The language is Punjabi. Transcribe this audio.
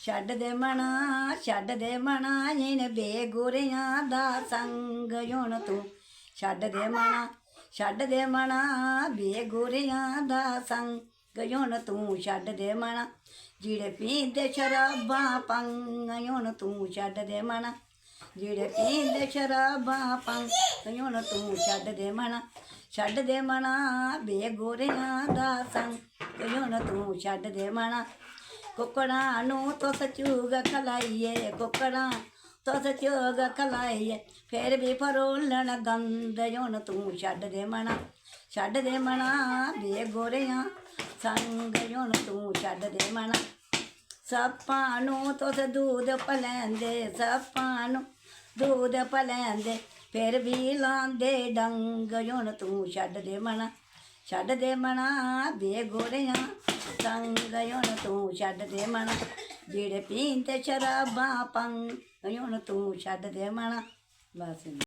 ਛੱਡ ਦੇ ਮਣਾ ਇਹਨ ਬੇਗੁਰਿਆਂ ਦਾ ਸੰਗ ਹੁਣ ਤੂੰ ਛੱਡ ਦੇ ਮਣਾ ਬੇਗੁਰਿਆਂ ਦਾ ਸੰਗ ਹੁਣ ਤੂੰ ਛੱਡ ਦੇ ਮਣਾ ਜਿਹੜੇ ਪੀਂਦੇ ਸ਼ਰਾਬਾਂ ਪੰਗ ਹੁਣ ਤੂੰ ਛੱਡ ਦੇ ਮਣਾ ਜਿਹੜੇ ਪੀਂਦੇ ਸ਼ਰਾਬਾਂ ਪੰਗ ਹੁਣ ਤੂੰ ਛੱਡ ਦੇ ਮਣਾ ਬੇਗੁਰਿਆਂ ਦਾ ਸੰਗ ਹੁਣ ਤੂੰ ਛੱਡ ਦੇ ਮਣਾ ਕੁੱਕੜਾਂ ਨੂੰ ਤੁਸ ਚੂਗ ਖਲਾਈਏ ਕੁੱਕੜਾਂ ਤੁਸ ਚੂਗ ਖਲਾਈਏ ਫਿਰ ਵੀ ਫਰੋਲਣ ਗੰਦ ਹੁਣ ਤੂੰ ਛੱਡ ਦੇ ਮਣਾ ਬੇਗੁਰਿਆਂ ਸੰਗ ਹੁਣ ਤੂੰ ਛੱਡ ਦੇ ਮਣਾ ਸੱਪਾਂ ਨੂੰ ਤੁਸ ਦੂਧ ਪਲੈਂਦੇ ਸੱਪਾਂ ਨੂੰ ਦੂਧ ਪਲੈਂਦੇ ਫਿਰ ਵੀ ਲਾਂਦੇ ਡੰਗ ਹੁਣ ਤੂੰ ਛੱਡ ਦੇ ਮਣਾ ਬੇਗੁਰਿਆਂ ਸੰਗ ਹੁਣ ਤੂੰ ਛੱਡ ਦੇ ਮਣਾ ਜਿਹੜੇ ਪੀਂਦੇ ਸ਼ਰਾਬਾਂ ਪੰਗ ਹੁਣ ਤੂੰ ਛੱਡ ਦੇ ਮਣਾ ਬਸ।